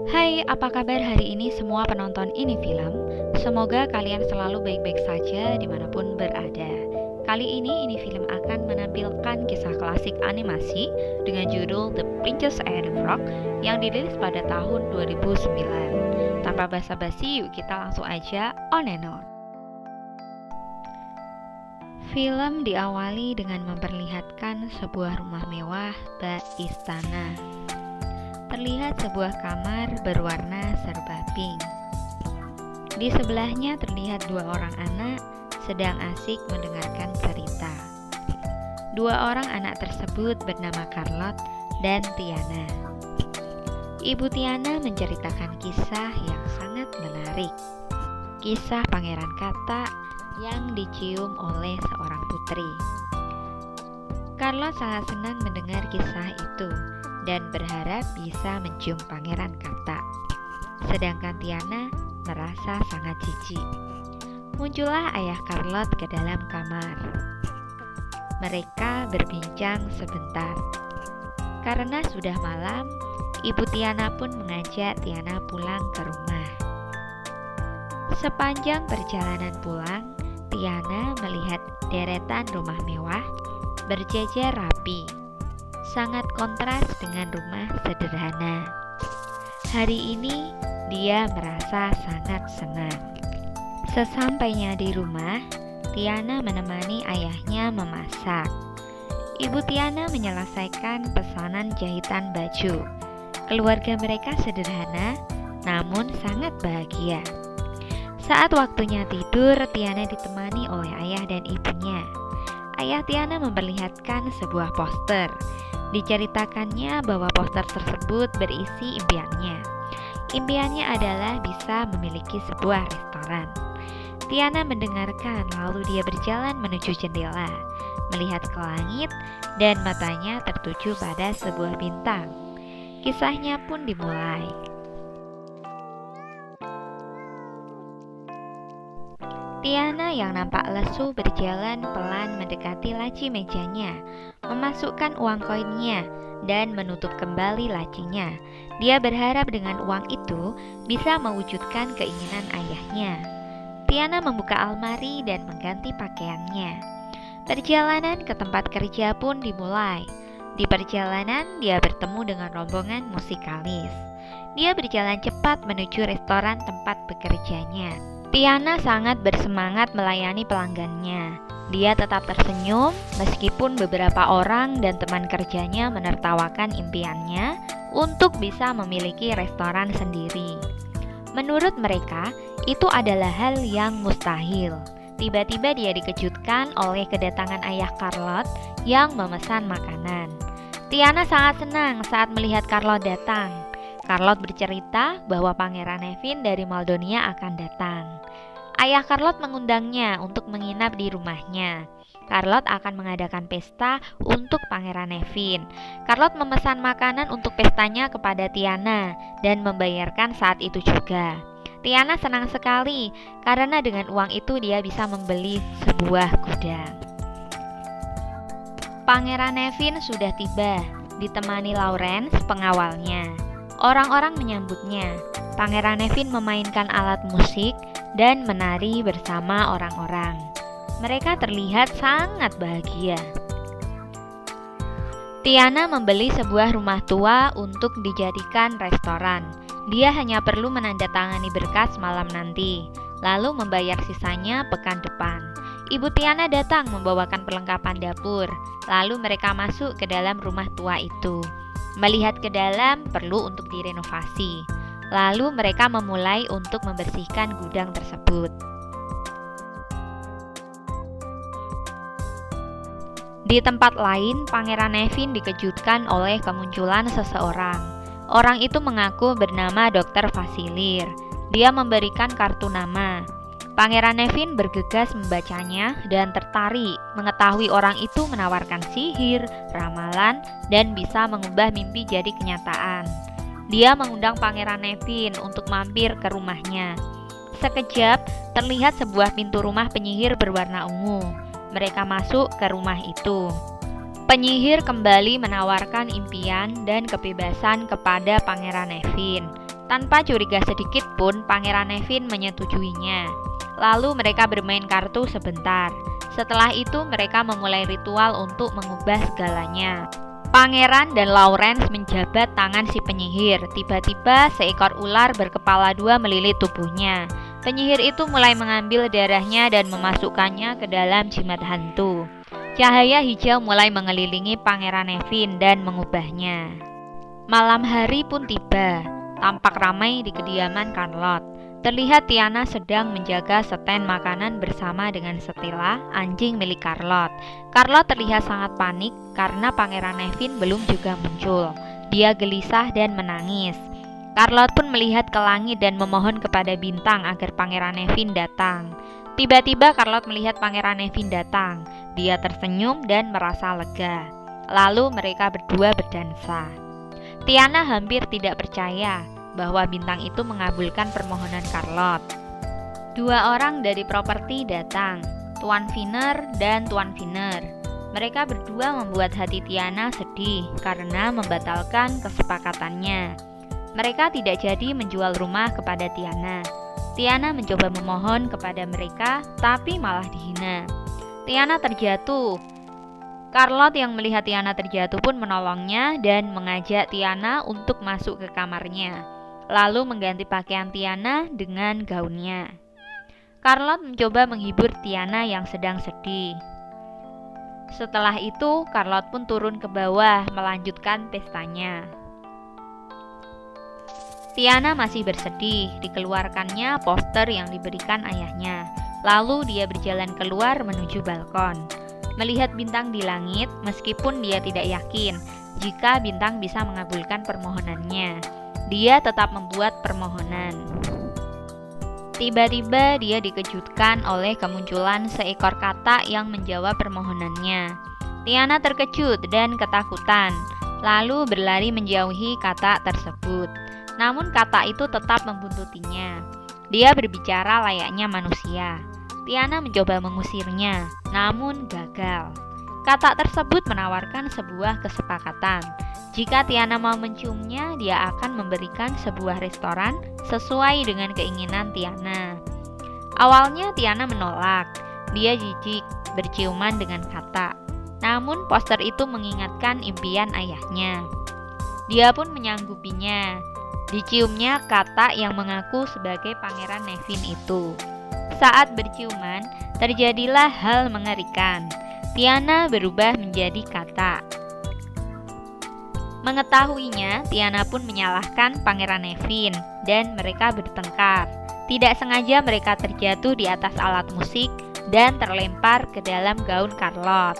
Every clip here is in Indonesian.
Hai, apa kabar hari ini semua penonton Ini Film? Semoga kalian selalu baik-baik saja dimanapun berada. Kali ini Ini Film akan menampilkan kisah klasik animasi dengan judul The Princess and the Frog yang dirilis pada tahun 2009. Tanpa basa-basi, yuk kita langsung aja on and on. Film diawali dengan memperlihatkan sebuah rumah mewah bak istana. Terlihat sebuah kamar berwarna serba pink. Di sebelahnya terlihat dua orang anak sedang asik mendengarkan cerita. Dua orang anak tersebut bernama Charlotte dan Tiana. Ibu Tiana menceritakan kisah yang sangat menarik. Kisah Pangeran Katak yang dicium oleh seorang putri. Charlotte sangat senang mendengar kisah itu dan berharap bisa mencium Pangeran Katak. Sedangkan Tiana merasa sangat jijik. Muncullah ayah Charlotte ke dalam kamar. Mereka berbincang sebentar. Karena sudah malam, ibu Tiana pun mengajak Tiana pulang ke rumah. Sepanjang perjalanan pulang, Tiana melihat deretan rumah mewah berjejer rapi. Sangat kontras dengan rumah sederhana. Hari ini dia merasa sangat senang. Sesampainya di rumah, Tiana menemani ayahnya memasak. Ibu Tiana menyelesaikan pesanan jahitan baju. Keluarga mereka sederhana, namun sangat bahagia. Saat waktunya tidur, Tiana ditemani oleh ayah dan ibunya. Ayah Tiana memperlihatkan sebuah poster. Diceritakannya bahwa poster tersebut berisi impiannya. Impiannya adalah bisa memiliki sebuah restoran. Tiana mendengarkan, lalu dia berjalan menuju jendela, melihat ke langit, dan matanya tertuju pada sebuah bintang. Kisahnya pun dimulai. Tiana yang nampak lesu berjalan pelan mendekati laci mejanya, memasukkan uang koinnya, dan menutup kembali lacinya. Dia berharap dengan uang itu bisa mewujudkan keinginan ayahnya. Tiana membuka almari dan mengganti pakaiannya. Perjalanan ke tempat kerja pun dimulai. Di perjalanan, dia bertemu dengan rombongan musikalis. Dia berjalan cepat menuju restoran tempat bekerjanya. Tiana sangat bersemangat melayani pelanggannya. Dia tetap tersenyum meskipun beberapa orang dan teman kerjanya menertawakan impiannya untuk bisa memiliki restoran sendiri. Menurut mereka, itu adalah hal yang mustahil. Tiba-tiba dia dikejutkan oleh kedatangan ayah Charlotte yang memesan makanan. Tiana sangat senang saat melihat Charlotte datang. Charlotte bercerita bahwa Pangeran Nevin dari Maldonia akan datang. Ayah Charlotte mengundangnya untuk menginap di rumahnya. Charlotte akan mengadakan pesta untuk Pangeran Nevin. Charlotte memesan makanan untuk pestanya kepada Tiana dan membayarkan saat itu juga. Tiana senang sekali karena dengan uang itu dia bisa membeli sebuah gudang. Pangeran Nevin sudah tiba, ditemani Lawrence pengawalnya. Orang-orang menyambutnya. Pangeran Nevin memainkan alat musik dan menari bersama orang-orang. Mereka terlihat sangat bahagia. Tiana membeli sebuah rumah tua untuk dijadikan restoran. Dia hanya perlu menandatangani berkas malam nanti, lalu membayar sisanya pekan depan. Ibu Tiana datang membawakan perlengkapan dapur, lalu mereka masuk ke dalam rumah tua itu. Melihat ke dalam perlu untuk direnovasi. Lalu mereka memulai untuk membersihkan gudang tersebut. Di tempat lain, Pangeran Nevin dikejutkan oleh kemunculan seseorang. Orang itu mengaku bernama Dr. Fasilir. Dia memberikan kartu nama. Pangeran Nevin bergegas membacanya dan tertarik mengetahui orang itu menawarkan sihir, ramalan, dan bisa mengubah mimpi jadi kenyataan. Dia mengundang Pangeran Nevin untuk mampir ke rumahnya. Sekejap, terlihat sebuah pintu rumah penyihir berwarna ungu. Mereka masuk ke rumah itu. Penyihir kembali menawarkan impian dan kebebasan kepada Pangeran Nevin. Tanpa curiga sedikit pun, Pangeran Nevin menyetujuinya. Lalu mereka bermain kartu sebentar. Setelah itu mereka memulai ritual untuk mengubah segalanya. Pangeran dan Lawrence menjabat tangan si penyihir. Tiba-tiba seekor ular berkepala dua melilit tubuhnya. Penyihir itu mulai mengambil darahnya dan memasukkannya ke dalam jimat hantu. Cahaya hijau mulai mengelilingi Pangeran Nevin dan mengubahnya. Malam hari pun tiba. Tampak ramai di kediaman Carlot. Terlihat Tiana sedang menjaga stand makanan bersama dengan Stella, anjing milik Carlot. Carlot terlihat sangat panik karena Pangeran Nevin belum juga muncul. Dia gelisah dan menangis. Carlot pun melihat ke langit dan memohon kepada bintang agar Pangeran Nevin datang. Tiba-tiba Carlot melihat Pangeran Nevin datang. Dia tersenyum dan merasa lega. Lalu mereka berdua berdansa. Tiana hampir tidak percaya bahwa bintang itu mengabulkan permohonan Carlot. Dua orang dari properti datang, Tuan Viner dan Tuan Viner. Mereka berdua membuat hati Tiana sedih karena membatalkan kesepakatannya. Mereka tidak jadi menjual rumah kepada Tiana. Tiana mencoba memohon kepada mereka, tapi malah dihina. Tiana terjatuh. Carlot yang melihat Tiana terjatuh pun menolongnya dan mengajak Tiana untuk masuk ke kamarnya. Lalu mengganti pakaian Tiana dengan gaunnya. Carlot mencoba menghibur Tiana yang sedang sedih. Setelah itu, Carlot pun turun ke bawah melanjutkan pestanya. Tiana masih bersedih, dikeluarkannya poster yang diberikan ayahnya. Lalu dia berjalan keluar menuju balkon. Melihat bintang di langit, meskipun dia tidak yakin jika bintang bisa mengabulkan permohonannya. Dia tetap membuat permohonan. Tiba-tiba dia dikejutkan oleh kemunculan seekor katak yang menjawab permohonannya. Tiana terkejut dan ketakutan, lalu berlari menjauhi katak tersebut. Namun katak itu tetap membuntutinya. Dia berbicara layaknya manusia. Tiana mencoba mengusirnya, namun gagal. Katak tersebut menawarkan sebuah kesepakatan. Jika Tiana mau menciumnya, dia akan memberikan sebuah restoran sesuai dengan keinginan Tiana. Awalnya Tiana menolak. Dia jijik berciuman dengan katak. Namun poster itu mengingatkan impian ayahnya. Dia pun menyanggupinya. Diciumnya katak yang mengaku sebagai Pangeran Nevin itu. Saat berciuman, terjadilah hal mengerikan. Tiana berubah menjadi katak. Mengetahuinya, Tiana pun menyalahkan Pangeran Nevin dan mereka bertengkar. Tidak sengaja mereka terjatuh di atas alat musik dan terlempar ke dalam gaun Carlot.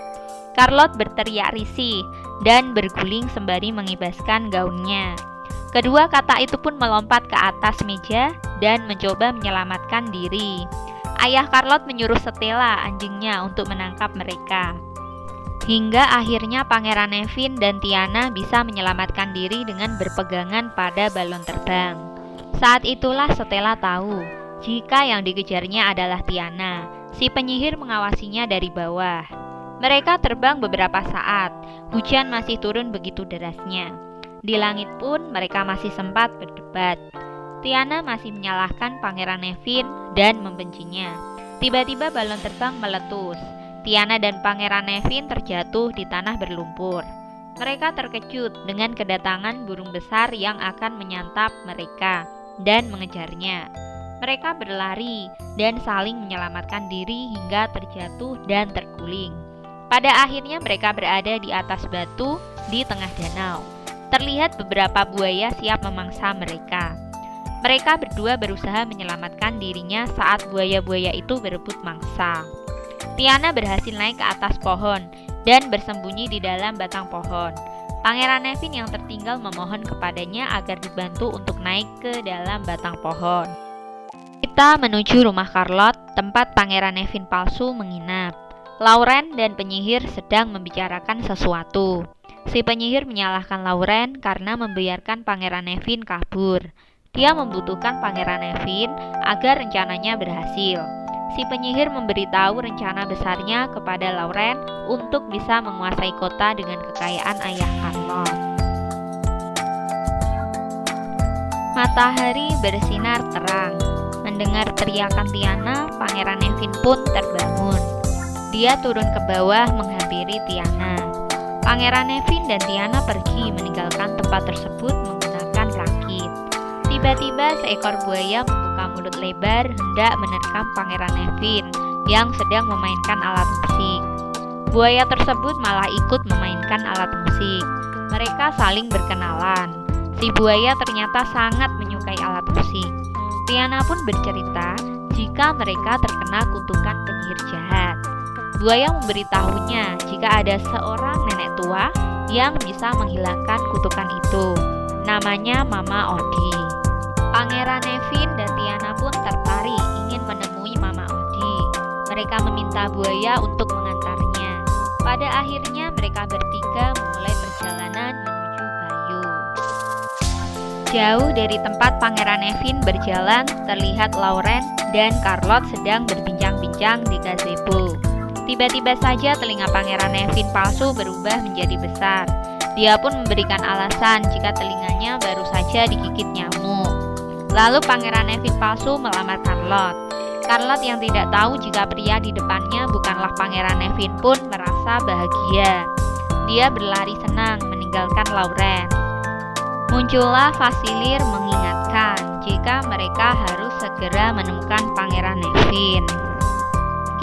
Carlot berteriak risih dan berguling sembari mengibaskan gaunnya. Kedua katak itu pun melompat ke atas meja dan mencoba menyelamatkan diri. Ayah Carlot menyuruh Stella, anjingnya, untuk menangkap mereka. Hingga akhirnya Pangeran Nevin dan Tiana bisa menyelamatkan diri dengan berpegangan pada balon terbang. Saat itulah Stella tahu jika yang dikejarnya adalah Tiana. Si penyihir mengawasinya dari bawah. Mereka terbang beberapa saat. Hujan masih turun begitu derasnya. Di langit pun mereka masih sempat berdebat. Tiana masih menyalahkan Pangeran Nevin dan membencinya. Tiba-tiba balon terbang meletus. Tiana dan Pangeran Nevin terjatuh di tanah berlumpur. Mereka terkejut dengan kedatangan burung besar yang akan menyantap mereka dan mengejarnya. Mereka berlari dan saling menyelamatkan diri hingga terjatuh dan terguling. Pada akhirnya mereka berada di atas batu di tengah danau. Terlihat beberapa buaya siap memangsa mereka. Mereka berdua berusaha menyelamatkan dirinya saat buaya-buaya itu berebut mangsa. Tiana berhasil naik ke atas pohon dan bersembunyi di dalam batang pohon. Pangeran Nevin yang tertinggal memohon kepadanya agar dibantu untuk naik ke dalam batang pohon. Kita menuju rumah Carlot, tempat Pangeran Nevin palsu menginap. Lauren dan penyihir sedang membicarakan sesuatu. Si penyihir menyalahkan Lauren karena membiarkan Pangeran Nevin kabur. Dia membutuhkan Pangeran Nevin agar rencananya berhasil. Si penyihir memberitahu rencana besarnya kepada Lauren untuk bisa menguasai kota dengan kekayaan ayah Carlot. Matahari bersinar terang. Mendengar teriakan Tiana, Pangeran Nevin pun terbangun. Dia turun ke bawah menghampiri Tiana. Pangeran Nevin dan Tiana pergi meninggalkan tempat tersebut menggunakan rakit. Tiba-tiba seekor buaya membuka mulut lebar hendak menerkam Pangeran Nevin yang sedang memainkan alat musik. Buaya tersebut malah ikut memainkan alat musik. Mereka saling berkenalan. Si buaya ternyata sangat menyukai alat musik. Tiana pun bercerita jika mereka terkena kutukan penyihir jahat. Buaya memberitahunya jika ada seorang nenek tua yang bisa menghilangkan kutukan itu. Namanya Mama Odi. Pangeran Nevin dan Tiana pun tertarik ingin menemui Mama Odi. Mereka meminta buaya untuk mengantarnya. Pada akhirnya mereka bertiga memulai perjalanan menuju Bayu. Jauh dari tempat Pangeran Nevin berjalan, terlihat Lauren dan Charlotte sedang berbincang-bincang di gazebo. Tiba-tiba saja telinga Pangeran Nevin palsu berubah menjadi besar. Dia pun memberikan alasan jika telinganya baru saja digigit nyamuk. Lalu Pangeran Nevin palsu melamar Charlotte. Charlotte yang tidak tahu jika pria di depannya bukanlah Pangeran Nevin pun merasa bahagia. Dia berlari senang meninggalkan Lauren. Muncullah Fasilir mengingatkan jika mereka harus segera menemukan Pangeran Nevin.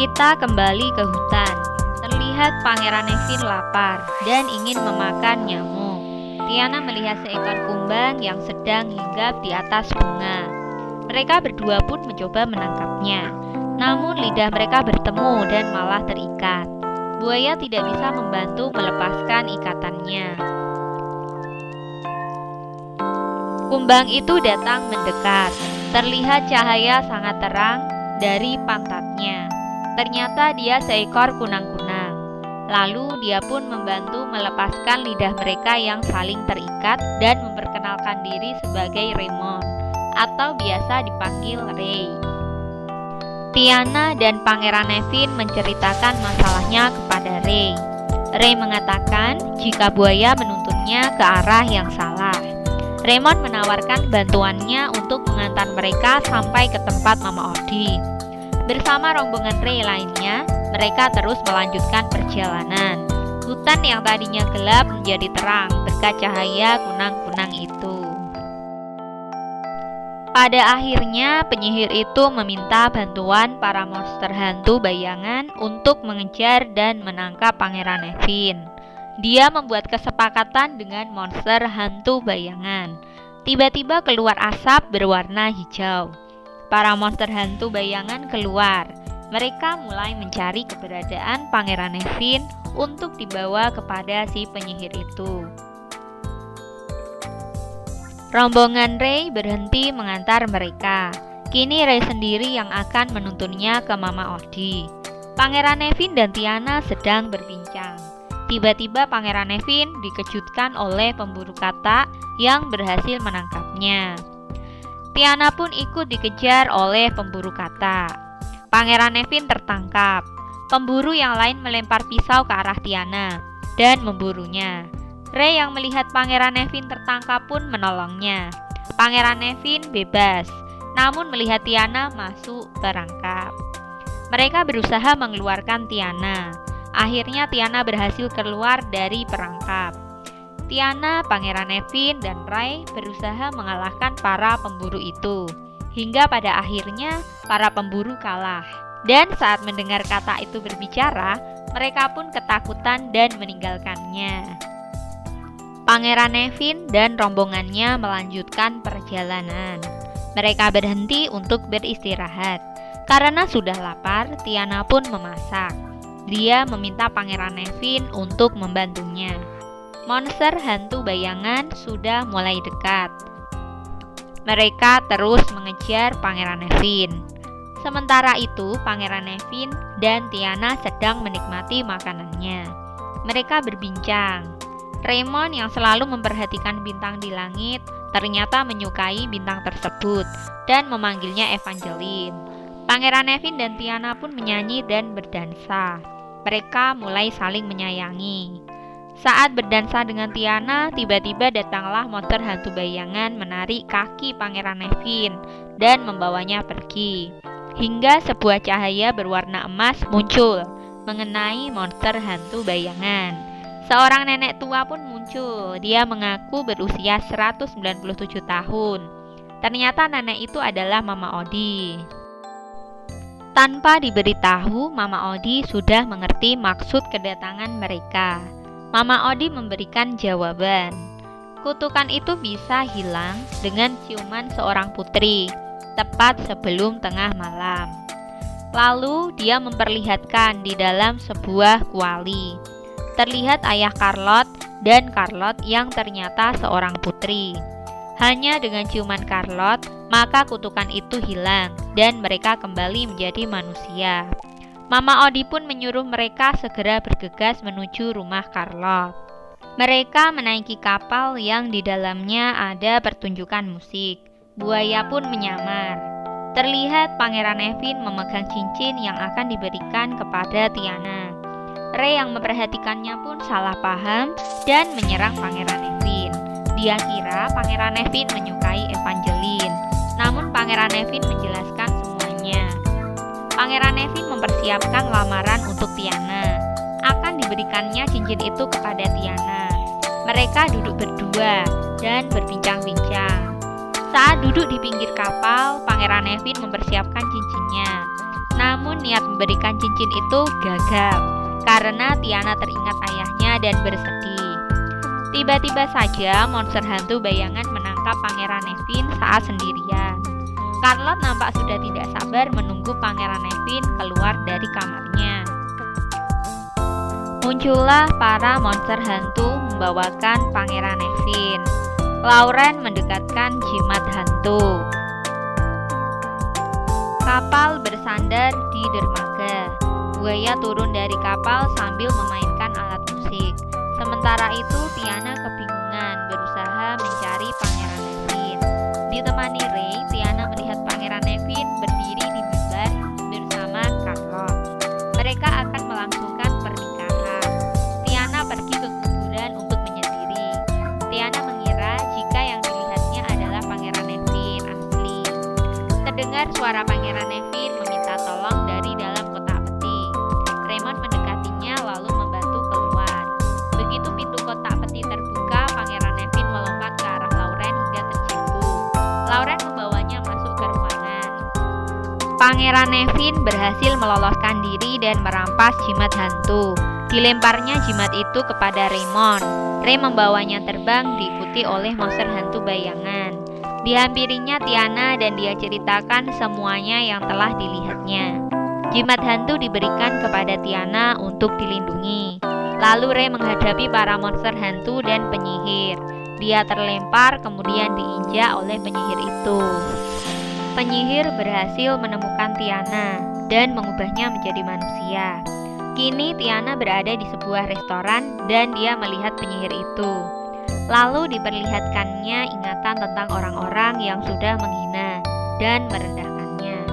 Kita kembali ke hutan. Terlihat Pangeran Nevin lapar dan ingin memakan nyamuk. Tiana melihat seekor kumbang yang sedang hinggap di atas bunga. Mereka berdua pun mencoba menangkapnya. Namun lidah mereka bertemu dan malah terikat. Buaya tidak bisa membantu melepaskan ikatannya. Kumbang itu datang mendekat. Terlihat cahaya sangat terang dari pantatnya. Ternyata dia seekor kunang-kunang. Lalu dia pun membantu melepaskan lidah mereka yang saling terikat dan memperkenalkan diri sebagai Raymond, atau biasa dipanggil Ray. Tiana dan Pangeran Nevin menceritakan masalahnya kepada Ray. Ray mengatakan jika buaya menuntunnya ke arah yang salah. Raymond menawarkan bantuannya untuk mengantar mereka sampai ke tempat Mama Odi. Bersama rombongan Ray lainnya, mereka terus melanjutkan perjalanan. Hutan yang tadinya gelap menjadi terang berkat cahaya kunang-kunang itu. Pada akhirnya, penyihir itu meminta bantuan para monster hantu bayangan untuk mengejar dan menangkap Pangeran Nevin. Dia membuat kesepakatan dengan monster hantu bayangan. Tiba-tiba keluar asap berwarna hijau. Para monster hantu bayangan keluar. Mereka mulai mencari keberadaan Pangeran Nevin untuk dibawa kepada si penyihir itu. Rombongan Ray berhenti mengantar mereka. Kini Ray sendiri yang akan menuntunnya ke Mama Odi. Pangeran Nevin dan Tiana sedang berbincang. Tiba-tiba Pangeran Nevin dikejutkan oleh pemburu katak yang berhasil menangkapnya. Tiana pun ikut dikejar oleh pemburu katak. Pangeran Nevin tertangkap. Pemburu yang lain melempar pisau ke arah Tiana dan memburunya. Ray yang melihat Pangeran Nevin tertangkap pun menolongnya. Pangeran Nevin bebas, namun melihat Tiana masuk perangkap. Mereka berusaha mengeluarkan Tiana. Akhirnya Tiana berhasil keluar dari perangkap. Tiana, Pangeran Nevin, dan Ray berusaha mengalahkan para pemburu itu. Hingga pada akhirnya para pemburu kalah. Dan saat mendengar kata itu berbicara, mereka pun ketakutan dan meninggalkannya. Pangeran Nevin dan rombongannya melanjutkan perjalanan. Mereka berhenti untuk beristirahat. Karena sudah lapar, Tiana pun memasak. Dia meminta Pangeran Nevin untuk membantunya. Monster hantu bayangan sudah mulai dekat. Mereka terus mengejar Pangeran Nevin. Sementara itu, Pangeran Nevin dan Tiana sedang menikmati makanannya. Mereka berbincang. Raymond yang selalu memperhatikan bintang di langit ternyata menyukai bintang tersebut dan memanggilnya Evangeline. Pangeran Nevin dan Tiana pun menyanyi dan berdansa. Mereka mulai saling menyayangi. Saat berdansa dengan Tiana, tiba-tiba datanglah monster hantu bayangan menarik kaki Pangeran Nevin dan membawanya pergi. Hingga sebuah cahaya berwarna emas muncul mengenai monster hantu bayangan. Seorang nenek tua pun muncul. Dia mengaku berusia 197 tahun. Ternyata nenek itu adalah Mama Odi. Tanpa diberitahu, Mama Odi sudah mengerti maksud kedatangan mereka. Mama Odi memberikan jawaban. Kutukan itu bisa hilang dengan ciuman seorang putri, tepat sebelum tengah malam. Lalu dia memperlihatkan di dalam sebuah kuali. Terlihat ayah Charlotte dan Charlotte yang ternyata seorang putri. Hanya dengan ciuman Charlotte, maka kutukan itu hilang dan mereka kembali menjadi manusia. Mama Odi pun menyuruh mereka segera bergegas menuju rumah Charlotte. Mereka menaiki kapal yang di dalamnya ada pertunjukan musik. Buaya pun menyamar. Terlihat Pangeran Nevin memegang cincin yang akan diberikan kepada Tiana. Ray yang memperhatikannya pun salah paham dan menyerang Pangeran Nevin. Dia kira Pangeran Nevin menyukai Evangeline. Namun Pangeran Nevin menjelaskan semuanya. Pangeran Nevin mempersiapkan lamaran untuk Tiana. Akan diberikannya cincin itu kepada Tiana. Mereka duduk berdua dan berbincang-bincang. Saat duduk di pinggir kapal, Pangeran Nevin mempersiapkan cincinnya. Namun niat memberikan cincin itu gagal karena Tiana teringat ayahnya dan bersedih. Tiba-tiba saja monster hantu bayangan menangkap Pangeran Nevin saat sendirian. Charlotte nampak sudah tidak sabar menunggu Pangeran Nevin keluar dari kamarnya. Muncullah para monster hantu membawakan Pangeran Nevin. Lauren mendekatkan jimat hantu. Kapal bersandar di dermaga. Buaya turun dari kapal sambil memainkan alat musik. Sementara itu Tiana kebingungan berusaha mencari Pangeran Nevin. Ditemani Ray, Tiana melihat Pangeran Nevin berdiri di mimbar bersama Charlotte. Mereka akan melangsungkan pernikahan. Tiana pergi ke kuburan untuk menyendiri. Tiana mengira jika yang dilihatnya adalah Pangeran Nevin asli. Terdengar suara Pangeran Nevin meminta tolong dari dalam kotak peti. Raymond mendekatinya lalu membantu keluar. Begitu pintu kotak peti terbuka, Pangeran Nevin melompat ke arah Lauren hingga terjatuh. Lauren membawanya masuk ke ruangan. Pangeran Nevin berhasil meloloskan diri dan merampas jimat hantu. Dilemparnya jimat itu kepada Raymond. Ray membawanya terbang diikuti oleh monster hantu bayangan. Dihampirinya Tiana dan dia ceritakan semuanya yang telah dilihatnya. Jimat hantu diberikan kepada Tiana untuk dilindungi. Lalu Ray menghadapi para monster hantu dan penyihir. Dia terlempar kemudian diinjak oleh penyihir itu. Penyihir berhasil menemukan Tiana dan mengubahnya menjadi manusia. Kini Tiana berada di sebuah restoran dan dia melihat penyihir itu. Lalu diperlihatkannya ingatan tentang orang-orang yang sudah menghina dan merendahkannya.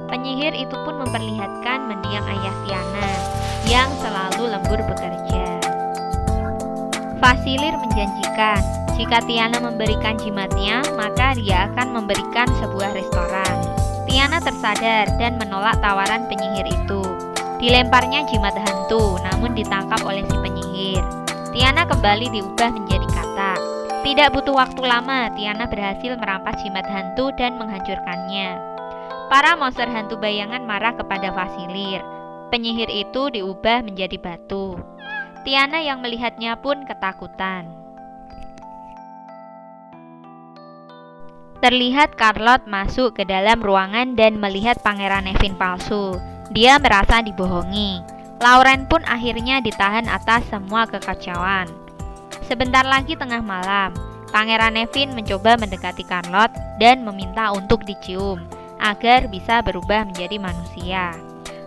Penyihir itu pun memperlihatkan mendiang ayah Tiana yang selalu lembur bekerja. Fasilir menjanjikan jika Tiana memberikan jimatnya, maka dia akan memberikan sebuah restoran. Tiana tersadar dan menolak tawaran penyihir itu. Dilemparnya jimat hantu, namun ditangkap oleh si penyihir. Tiana kembali diubah menjadi katak. Tidak butuh waktu lama, Tiana berhasil merampas jimat hantu dan menghancurkannya. Para monster hantu bayangan marah kepada Fasilir. Penyihir itu diubah menjadi batu. Tiana yang melihatnya pun ketakutan. Terlihat Charlotte masuk ke dalam ruangan dan melihat Pangeran Nevin palsu. Dia merasa dibohongi. Lauren pun akhirnya ditahan atas semua kekacauan. Sebentar lagi tengah malam, Pangeran Nevin mencoba mendekati Charlotte dan meminta untuk dicium agar bisa berubah menjadi manusia.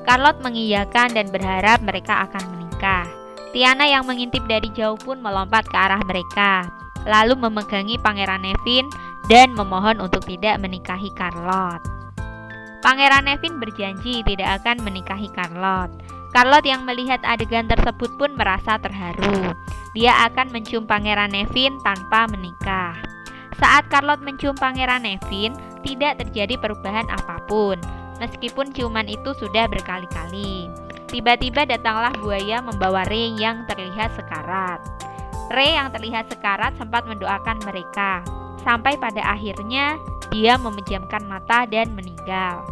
Charlotte mengiyakan dan berharap mereka akan menikah. Tiana yang mengintip dari jauh pun melompat ke arah mereka, lalu memegangi Pangeran Nevin dan memohon untuk tidak menikahi Charlotte. Pangeran Nevin berjanji tidak akan menikahi Charlotte. Charlotte yang melihat adegan tersebut pun merasa terharu. dia akan mencium Pangeran Nevin tanpa menikah. Saat Charlotte mencium Pangeran Nevin, tidak terjadi perubahan apapun, meskipun ciuman itu sudah berkali-kali. Tiba-tiba datanglah buaya membawa Ray yang terlihat sekarat. Ray yang terlihat sekarat sempat mendoakan mereka, sampai pada akhirnya dia memejamkan mata dan meninggal.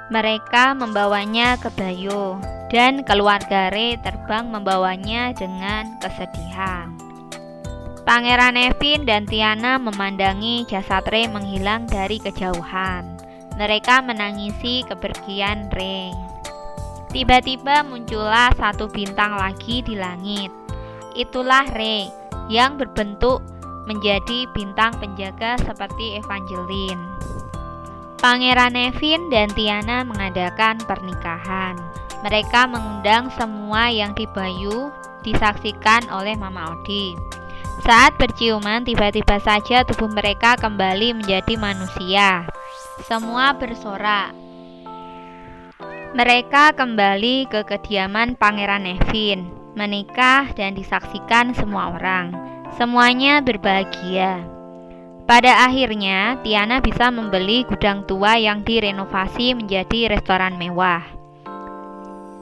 Mereka membawanya ke Bayeux, dan keluarga Ray terbang membawanya dengan kesedihan. Pangeran Nevin dan Tiana memandangi jasad Ray menghilang dari kejauhan. Mereka menangisi kepergian Ray. Tiba-tiba muncullah satu bintang lagi di langit. Itulah Ray yang berbentuk menjadi bintang penjaga seperti Evangeline. Pangeran Nevin dan Tiana mengadakan pernikahan. Mereka mengundang semua yang di Bayeux disaksikan oleh Mama Odi. Saat berciuman, tiba-tiba saja tubuh mereka kembali menjadi manusia. Semua bersorak. Mereka kembali ke kediaman Pangeran Nevin, menikah dan disaksikan semua orang. Semuanya berbahagia. Pada akhirnya, Tiana bisa membeli gudang tua yang direnovasi menjadi restoran mewah.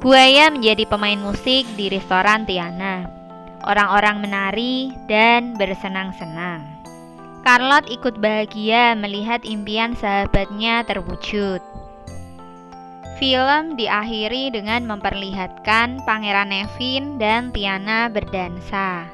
Buaya menjadi pemain musik di restoran Tiana. Orang-orang menari dan bersenang-senang. Charlotte ikut bahagia melihat impian sahabatnya terwujud. Film diakhiri dengan memperlihatkan Pangeran Nevin dan Tiana berdansa.